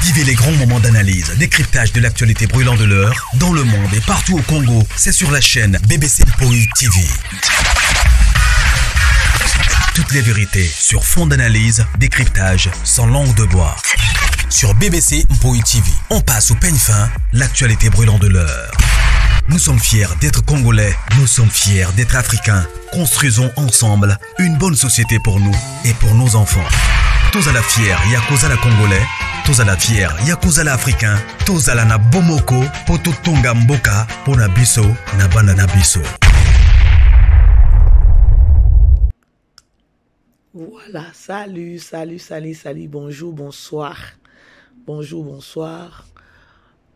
Vivez les grands moments d'analyse, décryptage de l'actualité brûlante de l'heure, dans le monde et partout au Congo. C'est sur la chaîne BBC Mpoi TV. Toutes les vérités sur fond d'analyse, décryptage, sans langue de bois. Sur BBC Mpoi TV, on passe au peigne fin, l'actualité brûlante de l'heure. Nous sommes fiers d'être Congolais, nous sommes fiers d'être Africains. Construisons ensemble une bonne société pour nous et pour nos enfants. Tous à la fière, Yakozala Congolais. Tous à la fière, Yakozala Africain. Tous à la na Bomoko, Poto Tonga Mboka, Pona Biso, na Banda na Biso. Voilà, salut, bonjour, bonsoir. Bonjour, bonsoir.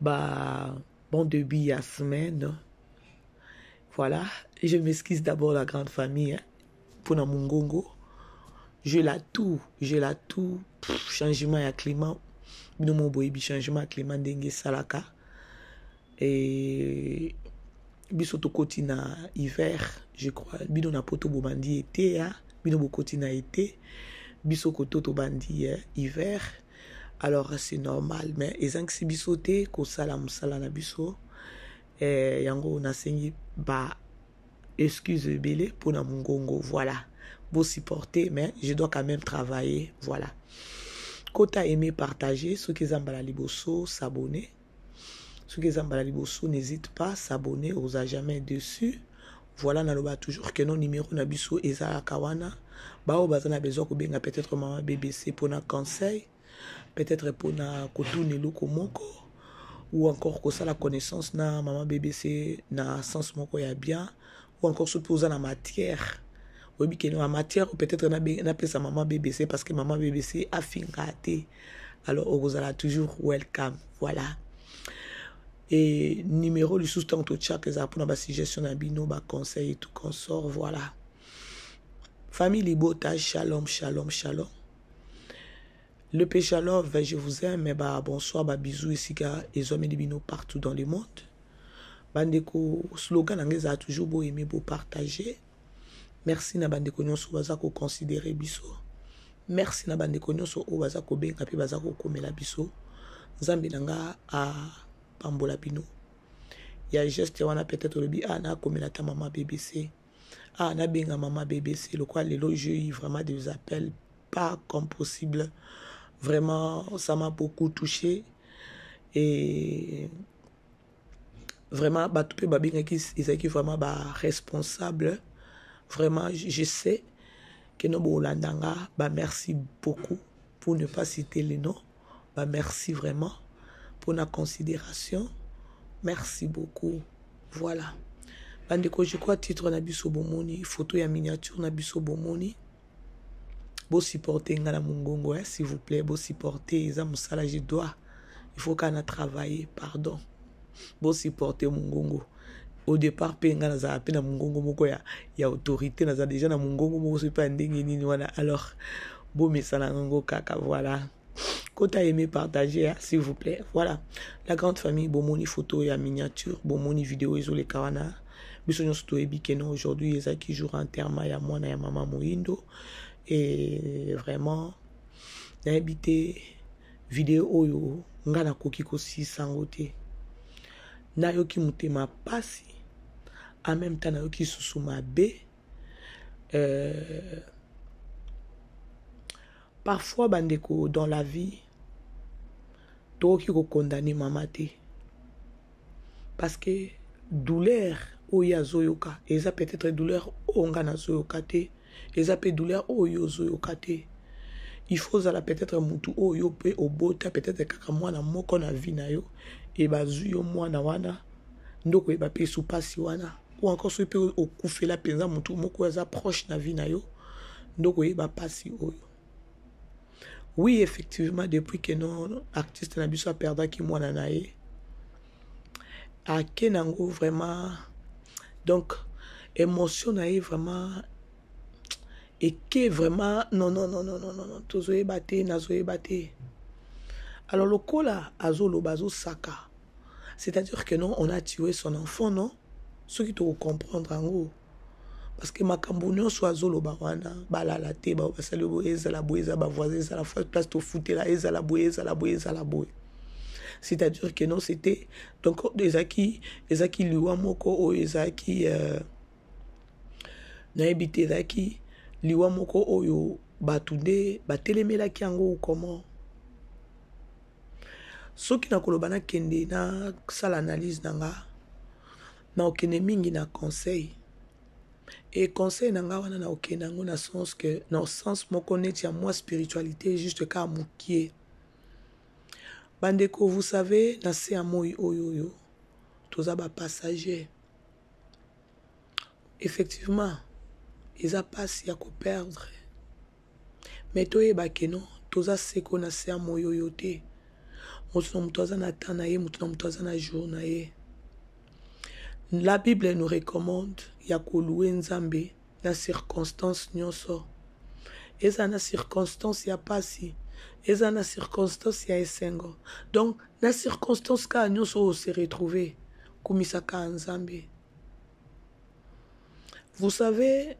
Bon début à semaine. Voilà, je m'excuse d'abord la grande famille, pour na Mungongo. Je la tout, changement à climat. Bino mo boyebi changement climat ndenge salaka. Et biso to koti na hiver, je crois. Bino na poto bomandi été ya, bino bo koti na été. Biso koto to bandi hiver. Alors c'est normal, mais ezang si biso te ko sala musala na biso. Yango na sengi ba excuse belé pour na Mungongo, voilà. Vous supporter, mais je dois quand même travailler. Voilà. Kota aimer partager. Ceux qui aiment la liboso, s'abonner. Ceux qui aiment la liboso, n'hésite pas à s'abonner. On n'a jamais dessus. Voilà, naloba toujours que non numéro nabiso ezala kawana. Bao bazana besoin ko benga peut-être maman BBC pour na conseil. Peut-être pour na kotune loko moko. Ou encore que ça la connaissance na maman BBC na sens moko ya bien. Ou encore se poser la matière. Oui, en matière, peut-être on appelle ça maman BBC parce que maman BBC a fingate. Alors, on vous a toujours welcome. Voilà. Et numéro du sous-temps tout chat, que ça pour la suggestion d'un bino, conseil et tout consort. Voilà. Famille Libota, shalom. Le péché love, je vous aime, mais bonsoir, bisous ici, et hommes et bino partout dans le monde. Bandeko, slogan, on a toujours beau aimer, beau partager. Merci na bande konyoso baza ko considérer biso. Merci na bande konyoso o baza ko benga pe baza ko komela biso. Nzambe nanga a pambola bino. Ya geste wana peut-être lobi na komela ta maman BBC. Na benga maman BBC le quoi lelo j'ai vraiment des appels pas comme possible. Vraiment ça m'a beaucoup touché et vraiment tout pe babinga qui ils vraiment responsable. Vraiment, je sais que nous Bolandanga, merci beaucoup pour ne pas citer les noms. Merci vraiment pour la considération. Merci beaucoup. Voilà. Bandeko, je crois titre Nabiso Bomoni, photo et miniature Nabiso Bomoni. Beau supporter Ngala Mungongo, s'il vous plaît. Beau supporter Zamusala, je dois. Il faut qu'on a travaillé, pardon. Beau supporter Mungongo. Au départ penga naza pe na Mungongo moko ya autorité naza déjà na Mungongo moko c'est pas ndenge nini wana alors bo mesala ngo kaka voilà kota aimer partager s'il vous plaît voilà la grande famille bomoni photo ya miniature bomoni vidéo isolé kawana biso nyonso to ebi keno aujourd'hui ezaki jour enterrement ya mwana ya mama Moindo et vraiment na habité vidéo oyo ngana koki ko 600 te na yoki mutema pasi en même temps na yoki susuma be parfois bandeko dans la vie toki ko condamner mama te parce que douleur oya zoyoka eza peut-être douleur onga na zoyoka te eza pe douleur oyo zoyoka te il faut zala peut-être mutu oyo pe obota peut-être kaka mwana moko na vie na yo et bazuyo mwana wana ndoko eba pe supasi wana ou encore so pe okufela penza mutu moko za proche na vie na yo ndoko eba pasi oyo. Oui, effectivement, depuis que non artiste na biso a perdu ki mwana na ye a kenango vraiment donc émotion na ye vraiment et que vraiment non tozoye baté nazoye baté. Alors le kola azolo bazo saka. C'est-à-dire que non, on a tué son enfant, non? Ce qui te comprendre en gros. Parce que ma cambonio soit zolo bawana, balalate, basalo eza la boeza, bavoise, eza la fois place to fouter la eza la boeza, C'est-à-dire que non, c'était donc ezaki liwa moko o ezaki na ebite ezaki liwa moko oyo batude batelemelaki yango comment soki na koloba na kende na sala analyse nanga na okene mingi na conseil et conseil nanga wana na okene nango na sens que na sens moko neti ya moi spiritualité juste ka mukie bandeko vous savez na se ya moi oyo toza ba passager effectivement eza pasi ya ko perdre mais toyeba ke non toza seko na se ya moi oyo te mutu na mutu aza na temps na ye mutu na mutu aza na jour na ye. La Bible nous recommande ya koluwe nzambe na circonstance nyonso. Eza na circonstance ya pasi, eza na circonstance ya esengo. Donc na circonstance ka nyonso o se retrouver kumisaka nzambe. Vous savez,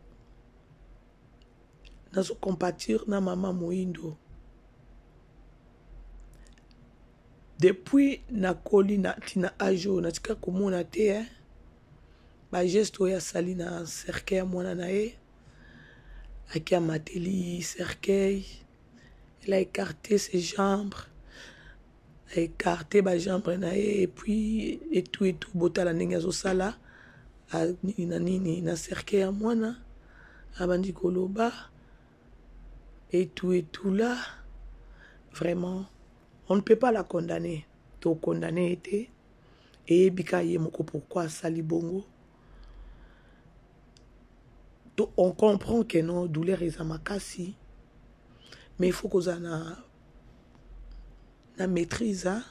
nazo compatir na mama Moindo. Depuis na koli na tina ajo na tika komona te ba gesto ya sali na cercueil mwana na ye aki amateli cercueil, il a écarté ses jambes, a écarté ba jambes na ye et puis et tout botala ndenge azo sala nini na cercueil mwana abandi koloba et tout là vraiment on ne peut pas la condamner. To condamner était et bika yemoko pourquoi sali bongo. On comprend que non douleur est amakasi mais il faut qu'on ait na maîtrise hein?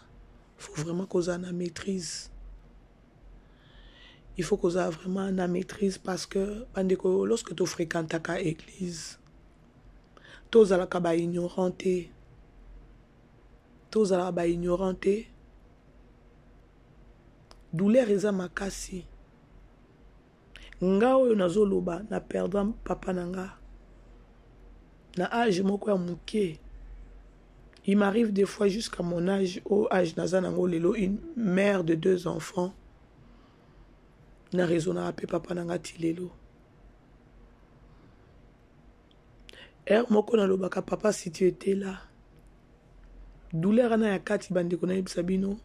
Il faut vraiment qu'on ait na maîtrise. Il faut qu'on ait vraiment na maîtrise parce que lorsque tu fréquentes ta église tu as la ignorante. Tozala ba ignorante douleur eza makasi nga oyo nazoloba na perdre papa nanga na âge moko ya muke. Il m'arrive des fois jusqu'à mon âge au âge nazanango lelo une mère de 2 enfants na raison na rapé papa nanga tilelo moko na lobaka papa si tu étais là douleur ana ya kati bandeko na yebisa bino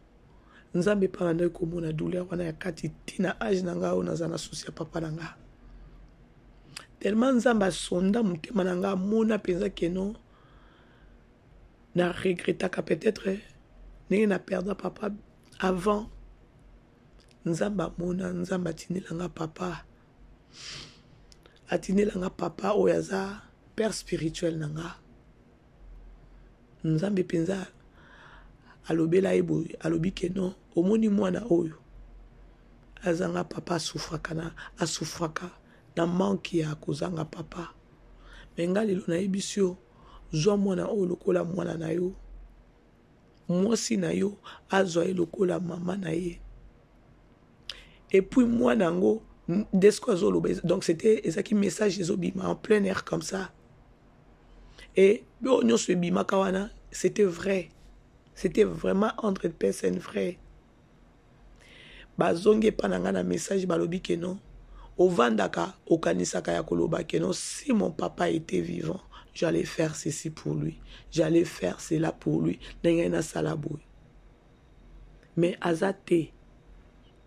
nzambe pa banda komona douleur ana ya kati tina âge nanga o nazana souci ya papa nanga tellement nzamba sonda mutema nanga mona penza ke non na regretta ka peut-être ne na perdre papa avant nzamba mona nzamba tinelanga papa atinelanga papa oyaza père spirituel nanga nzambe penza alobela ebo alobi ke non omoni mwana oyo azanga papa asufraka na manki ya kozanga papa menga lelo na ebisio zwa mwana oyo lokola mwana na yo mwasi na yo azwa ye lokola mama na ye et puis mwana ngo desko azoloba donc c'était ezaki message ezobima en plein air comme ça et nyonso ebimaka wana c'était vrai. C'était vraiment entre personnes vraies. Bazonge pananga na message balobi ke non. Ovandaka okanisaka ya koloba ke non. Si mon papa était vivant, j'allais faire ceci pour lui. J'allais faire cela pour lui. Nengena salaboui. Mais azate.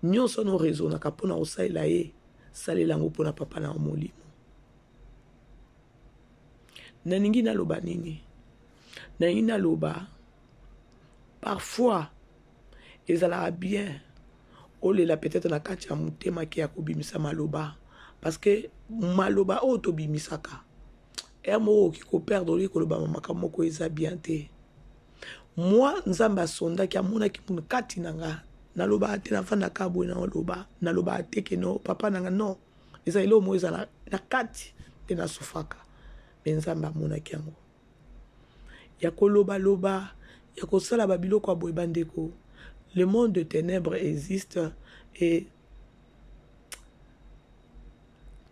Nyon sono raisonnaka pona osaila ye. Salelango pona papa na molimo. Naningi na loba nini. Naningi na loba. Parfois, ils allaient bien. Oh, la peut-être na katia mutema ki akobimisa maloba. Parce que maloba auto bimisaka. Et moi qui ko perdre li ko loba mamaka moko eza bien te. Moi nzamba sonda ki amona ki mun kati nanga. Na loba te na fanda kabo na loba. Na loba te ke no papa nanga non. Eza ilo mo eza na kati te na sufaka. Mais nzamba mona ki yango. Ya ko loba loba. Le monde de ténèbres existe et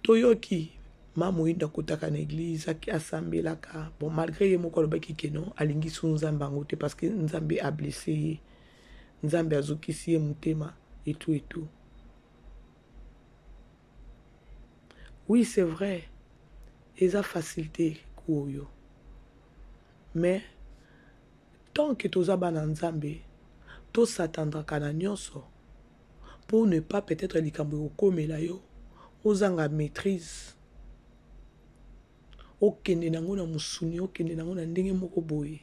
Toyoki Mamoïda kotaka na église qui assemblaka bon malgré yemo kolobaki que non alingi su nzamba ngote parce que nzambe a blessé nzambe azokisi ye motema et tout et tout. Oui, c'est vrai, eza facilité kuoyo, mais tant que toza bana nzambe to s'attendra na nyonso pour ne pas peut-être likambo okomela yo ozanga maîtrise okende nango na musuni okende nango na ndenge moko boye.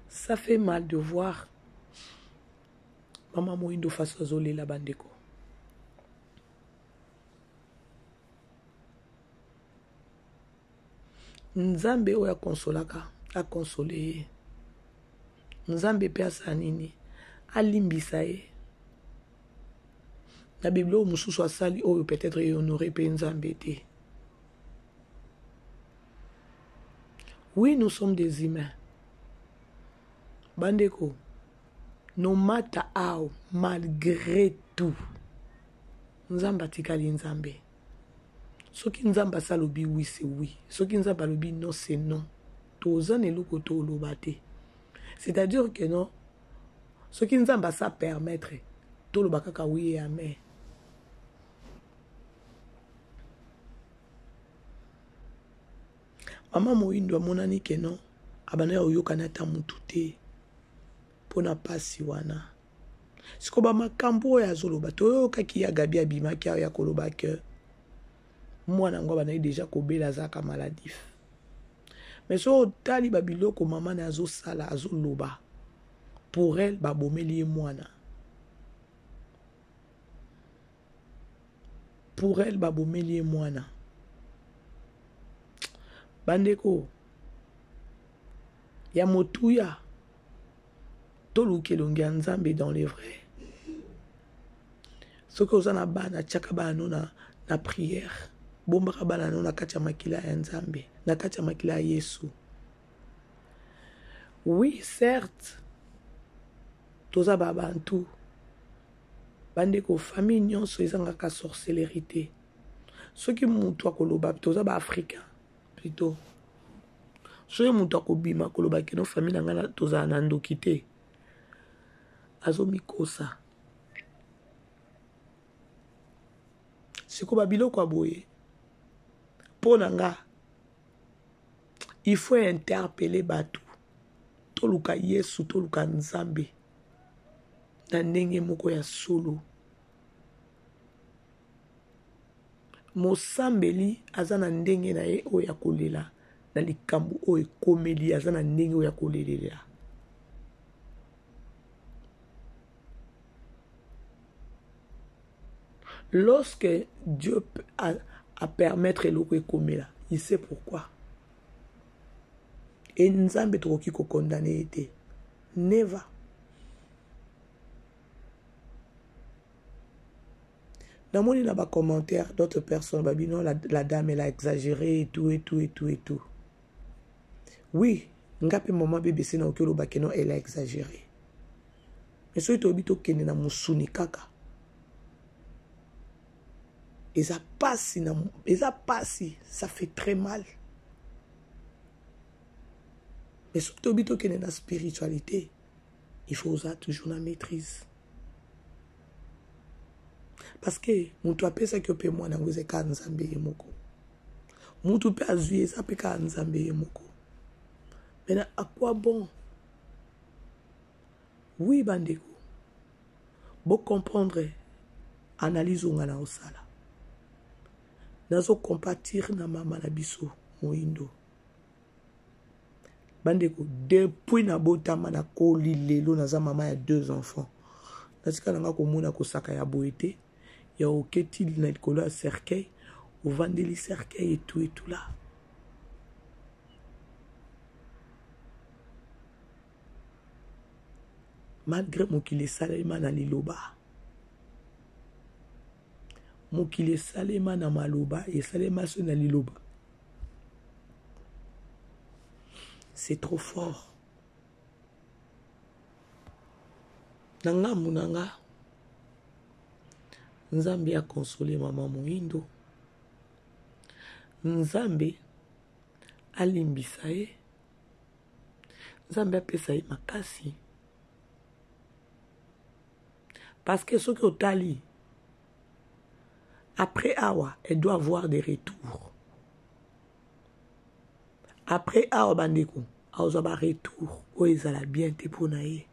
Ça fait mal de voir Maman Moïndo face à Zolé la bandeko. Nzambe oya konsolaka a consolé. Nzambe pe asanini alimbisa ye. La Bible o mususu asali oyo peut-être honoré pe nzambe te. Oui, nous sommes des humains. Bandeko, no matter how, malgré tout, nzamba tikali nzambe. Soki nzamba salobi oui, c'est oui. Soki nzamba lobi non, c'est non. Tozan eloko to lobate. C'est-à-dire que non, soki nzamba sa permettre, to lobakaka oui et amen. Maman Moïndo amonani ke non, abana oyokana ta mutu te. Pona pasi wana. Siko ba makambo ya zoloba to kaki ya gabi abima ki ya koloba ke mwana ngo bana déjà kobela zaka maladif. Mais so tali babiloko maman na zo sala azoloba. Pour elle ba bomeli mwana. Pour elle ba bomeli mwana. Bandeko ya motuya toluke longia nzambe dans les vrais. Ce que vous en avez na tchakaba na prière. Bombaka bana na kacha makila ya nzambe, na kacha makila ya Yesu. Oui, certes. Toza babantu. Bandeko famille nyonso ezanga ka sorcellerie. Ceux qui mutu akoloba toza ba africain plutôt. Ceux qui mutu akobima koloba ke no famille ngana toza na ndokite. Azomikosa. Siko babilo kwa boye. Ponanga. Il faut interpeller batu. Toluka Yesu, toluka Nzambe. Na ndenge moko ya solo. Mosambeli azana ndenge na ye oya kolela. Na likambu oye komeli azana ndenge oya kolelela. Lorsque Dieu a permettre l'eau comme là, il sait pourquoi. Et Nzambe troki ko condamné était. Never. Dans mon là-bas commentaire, d'autres personnes, babi non, la dame elle a exagéré et tout et tout et tout et tout. Oui, ngape maman bébé c'est na okelo bakeno elle a exagéré. Mais so ito bito kene na musuni kaka. Et ça passe, ça fait très mal. Mais surtout, qu'il y a la spiritualité, il faut toujours la maîtrise. Parce que, mon toit peut s'occuper moi dans vous êtes nzambe yemoko. Mon toit peut azuyer ça peut ka nzambe yemoko. Mais à quoi bon? Oui, bandeko. Bon comprendre, analyse on a au sala. Nazo compatir na mama na biso Moïndo. Bandeko, depuis na botama na koli lelo naza mama ya 2 enfants. Nasika nanga komona kosaka ya boete, ya oketi na likolo ya cercueil, ovandeli cercueil et tout là. Malgré mokile salema na liloba. Mokile salema na maloba et salema so na liloba. C'est trop fort. Nanga munanga. Nzambe a consolé maman Moïndo. Nzambe a limbisa ye. Nzambe apesa ye makasi. Parce que ce que otali, après awa, elle doit avoir des retours. Après awa bandeko, awa ba retour, o ezala bien te pona ye.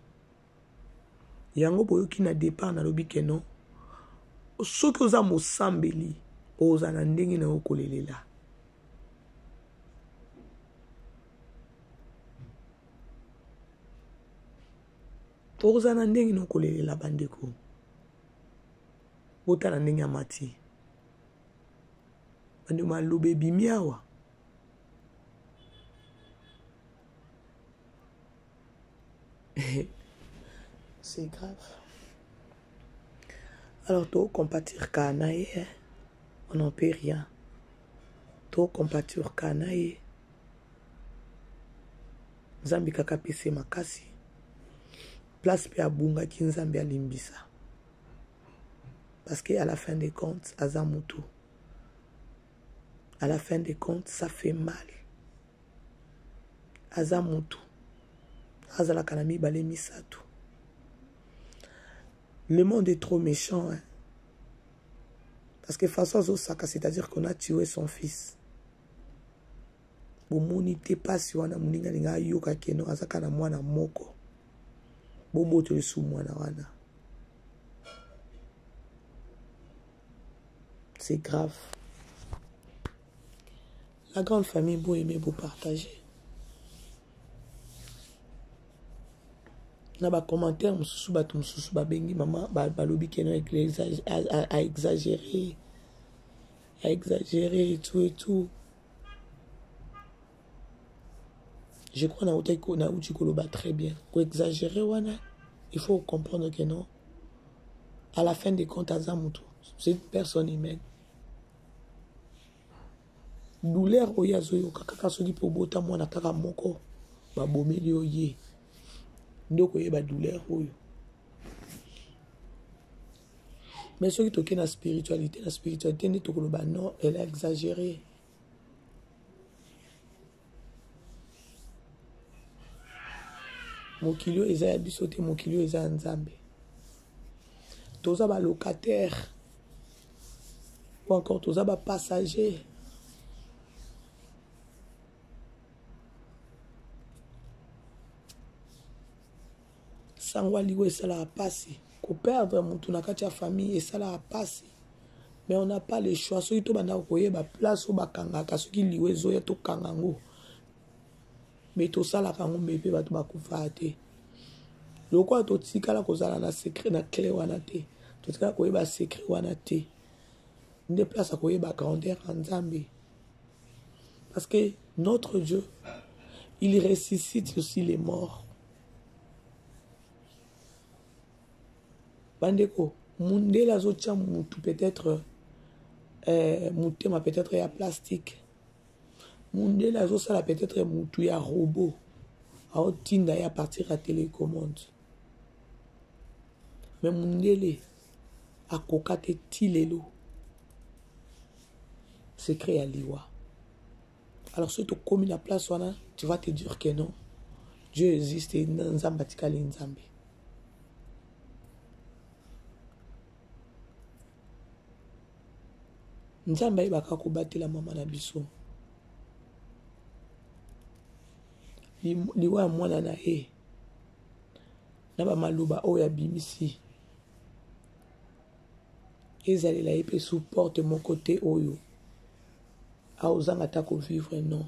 Yango boyoki na départ na lobi ke non. Ce que oza mosambeli, oza na ndenge na okolelela. Oza na ndenge na okolelela bandeko. Bota na ndenge amati. Bandeko malobe bimiawa. C'est grave. Alors, toi, compatir Kanaï, on n'en peut rien. Toi, compatir Kanaï, Nzambi kaka pese makasi. Place pe abunga ki Nzambi alimbisa. Parce qu'à la fin des comptes, Azamutu. À la fin des comptes, ça fait mal. Azamutu. Azala kanami bale misatu. Le monde est trop méchant. Hein? Parce que François Zosaka, c'est-à-dire qu'on a tué son fils. Bomoni te pasi wana muninga linga yoka keno azaka na mwana moko. Bobo te su mwana wana. C'est grave. La grande famille, beau aimer, beau partager. Na ba commentaire mususu batu mususu ba bengi maman ba lobi keno a exagéré et tout. Je crois na uti koloba très bien. Ko exagérer wana, il faut comprendre que non. À la fin des comptes Azamutu, c'est une personne humaine. Douleur oyazoyo kaka soki po bota mwana kaka moko ba bomeli oye. Donc, il y a une douleur. Mais ce qui est la spiritualité, non, elle a exagéré. Mon kilo est à bisoté, mon kilo est à Nzambe. Tous les locataires, ou encore tous les passagers. Sangwaliwe ça la passe. Qu'on perdre mon tout nakati famille et ça la passe. Mais on n'a pas le choix. Ceux qui bana koye ba place au bakanga ka ceux qui liwe zo ya to kangango. Mais to sala kango mepe ba to bakufa te. Loko to tikala ko zala na secret na clé wana te. To tikala koye ba secret wana te. Nde place koye ba grandeur en Nzambe. Parce que notre Dieu, il ressuscite aussi les morts. Bandeko, mundela zotia mutu peut-être mutema peut-être ya plastique. Mundela zosala peut-être mutu ya robot. A otinda ya partir à télécommande. Mais mundele a kokate tilelo. C'est créé à liwa. Alors si tu commis la place wana, tu vas te dire que non. Dieu existe et Nzamba tikali Nzambe. Nzamba ibaka kubatela mama na biso. Liwa mwana na e. Na ba maluba oya bimisi. Ezali la epe supporte mon côté oyo. A ozanga tako vivre non.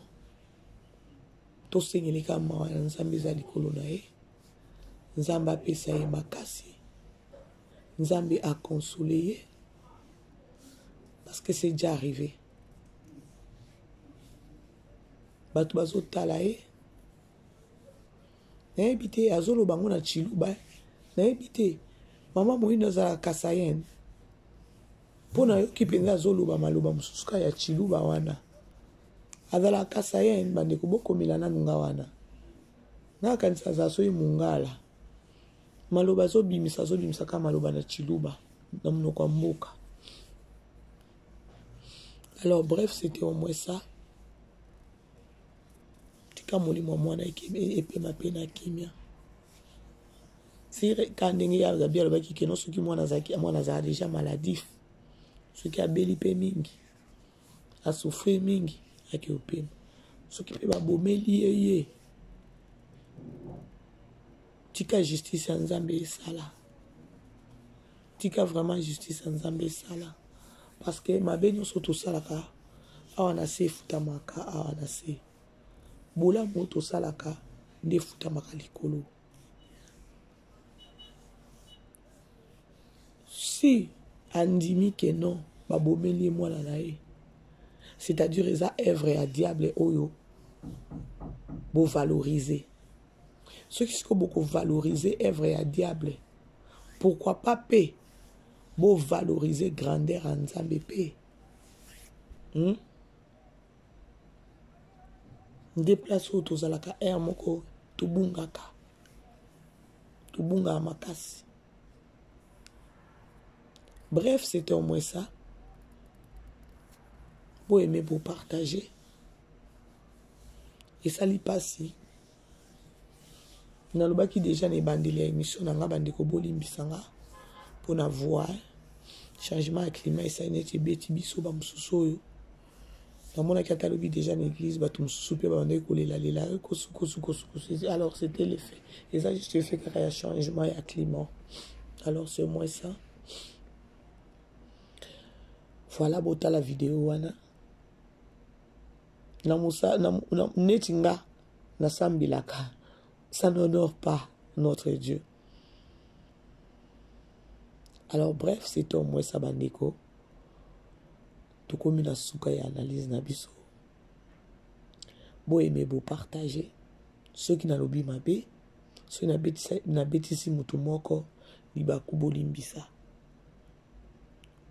To sengeleka mawa Nzambe ezali kolona e. Nzamba pesa ye makasi. Nzambe a consolé. Parce que c'est déjà arrivé. Batu bazo talae. Na ebite azolo bango na chiluba. Na ebite mama moina za kasayen. Pona yo kipenza azolo ba maloba mususuka ya chiluba wana. Azala kasayen bande kuboko milana nunga wana. Na kanisa za soyi mungala. Maloba zo bimisa kama maloba na chiluba. Na mnoko mboka. Alors bref, c'était au moins ça. tika molimo mwana epema pe na kimia si kandenge ya zabi alobaki ke no soki mwana za déjà maladif soki abeli pe mingi asouffrir mingi ake opema soki pe babomeli ye tika justice ya Nzambe esala tika vraiment justice ya Nzambe esala parce que mabe nyonso tosalaka awa na se efutamaka awa na se bolamu tosalaka nde efutamaka likolo si andimi ke non babomeli mwana na ye c'est-à-dire eza œuvre ya diable oyo bo valoriser ceux qui sont beaucoup valoriser œuvre ya diable pourquoi pas pe bo valoriser grandeur en Nzambe pe déplace où tozalaka air moko tubungaka makasi. Bref, c'était au moins ça. Vous aimez, vous partager. Et ça lui passe. Dans le bas qui déjà n'est bandé l'émission, n'a bandé ko bolimbisanga pour na voir changement climat et ça n'est pas bêti biso ba msuso yo. Dans mon catalogue déjà l'église ba tout msuso pe ba bandé ko lela kosu. Alors c'était l'effet. Et ça juste fait qu'il y a changement et climat. Alors c'est moins ça. Voilà bota la vidéo wana. Na musa na netinga na sambilaka. Ça n'honore pas notre Dieu. Alors bref, c'est au moins ça bandeko. Tout comme une souka et analyse na biso. Bo aimer bo partager. Ceux qui n'a lobi mabe, ceux na betisi mutu moko liba ku bolimbisa.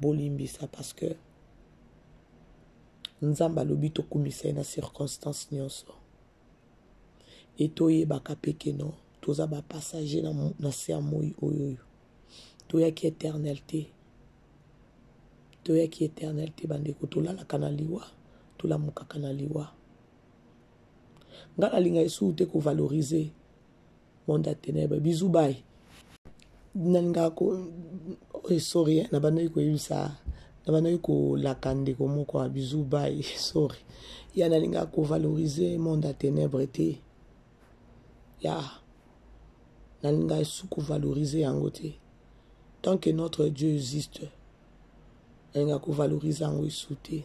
Bolimbisa parce que Nzamba lobi to kumisa na circonstance nyonso. Et toye baka peke non, toza ba passager na sermoi oyo. Toya ki éternalité. Toya ki éternalité bandeko tola la kanaliwa, tola muka kanaliwa. Ngala linga esu te ko valoriser monde à ténèbres. Bisous bye. Nanga ko sorry na bana ko yisa. Na bana ko la kande ko moko bisous bye. Sorry. Ya na linga ko valoriser monde à ténèbres te. Ya nalinga suku valoriser yango te tant que notre Dieu existe nalinga ko valoriser yango isute.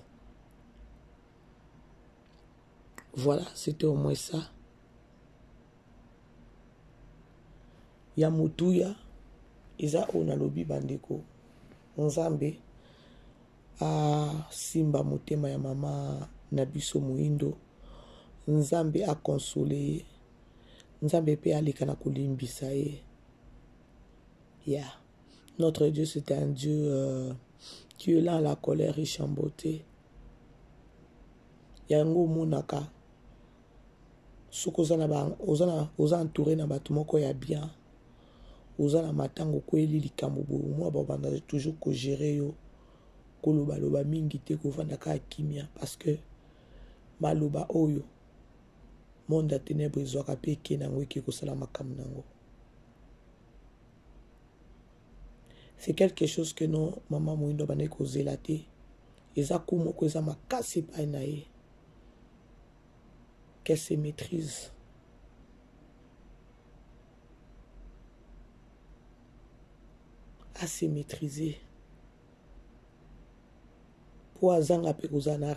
Voilà, c'était au moins ça. Ya mutuya iza ona lobi bandeko Nzambe a simba motema ya mama na biso muindo. Nzambe a consoler Nzambe pe alika na kolimbisa ye. Yeah. Notre Dieu c'est un Dieu qui est là à la colère riche en beauté. Yango monaka sokoza na ba oza entouré na bato moko ya bien. Oza na matango ko eli likambo bo moi ba banda toujours ko gérer yo koloba loba mingi te ko vanda ka kimia parce que maloba oyo monde à ténèbres ezwaka pe ke nango ki ko sala makam nango. C'est quelque chose que non maman moindo bane ko zelate eza kumo ko eza makasi pa na ye qu'elle se maîtrise. À se maîtriser pour azanga pe kozana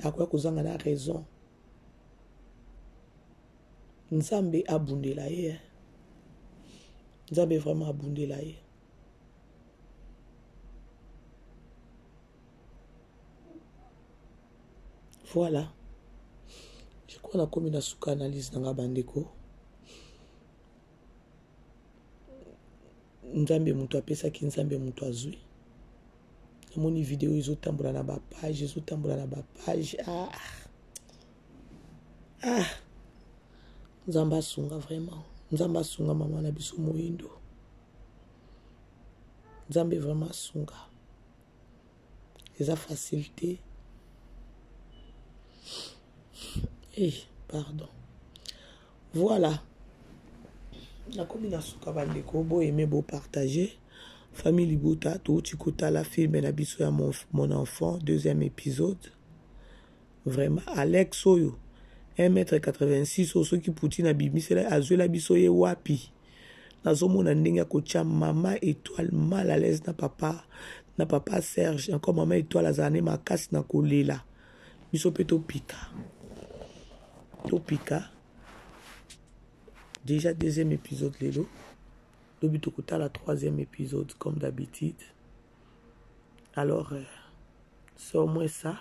akwa kozanga na raison. Nzambe abundela ye. Nzambe vraiment abundela ye. Voilà. Je crois na komi na suka analyse nanga bandeko. Nzambe mutu apesa ki Nzambe mutu azui. Namoni vidéo ezotambola na ba page, Nzamba sunga vraiment. Nzamba sunga mama na biso moindo. Nzambe vraiment sunga. Eza facilité. Pardon. Voilà. La combinaison kabandeko bo aimer beau partager. Famille Libota, tout chikota la film et biso ya mon enfant, 2e épisode. Vraiment Alex Oyo 1m86 au qui poutine na bimisela azwela biso ye wapi. Nazomona ndenge kocha maman étoile mal à l'aise na papa Serge, encore maman étoile azane makasi na kolela. Biso peto pika. Topika. Déjà 2e épisode lelo. Lobi tokota la 3e épisode comme d'habitude. Alors c'est au moins ça.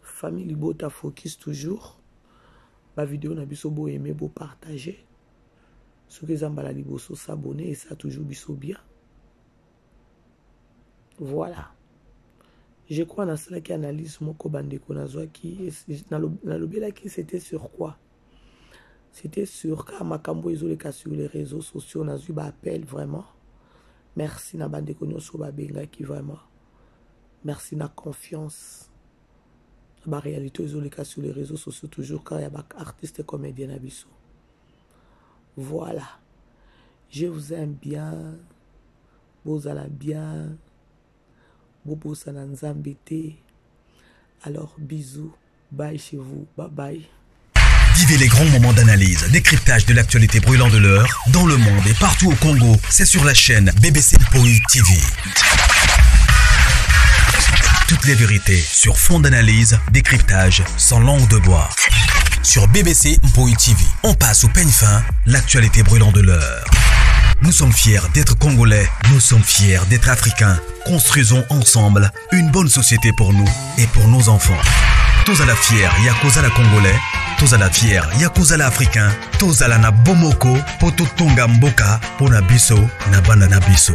Famille Libota focus toujours. Ma vidéo na biso bo aimer bo partager. Ceux qui ont la liboso s'abonner et ça toujours biso bien. Voilà. Je crois dans cela qui analyse mon kobandeko nazwa qui na lobela qui c'était sur quoi? C'était sur Kamakambo Izoleka sur les réseaux sociaux. On a eu appel vraiment. Merci na bandeko nyoso babenga qui vraiment. Merci na confiance. La réalité Izoleka sur les réseaux sociaux toujours quand il y a des artistes et comédiens à biso. Voilà. Je vous aime bien. Vous allez bien. Bobo Sananzambete. Alors bisous. Bye chez vous. Bye bye. Vivez les grands moments d'analyse, décryptage de l'actualité brûlante de l'heure, dans le monde et partout au Congo. C'est sur la chaîne BBC Mpoï TV. Toutes les vérités sur fond d'analyse, décryptage sans langue de bois. Sur BBC Mpoï TV, on passe au peigne fin l'actualité brûlante de l'heure. Nous sommes fiers d'être Congolais, nous sommes fiers d'être Africains. Construisons ensemble une bonne société pour nous et pour nos enfants. Tous à la fière, Yakoza la Congolais. Tous à la fière, Yakoza la Africain. Tous à la na bomoko, poto tonga mboka, pona biso, na bana na biso.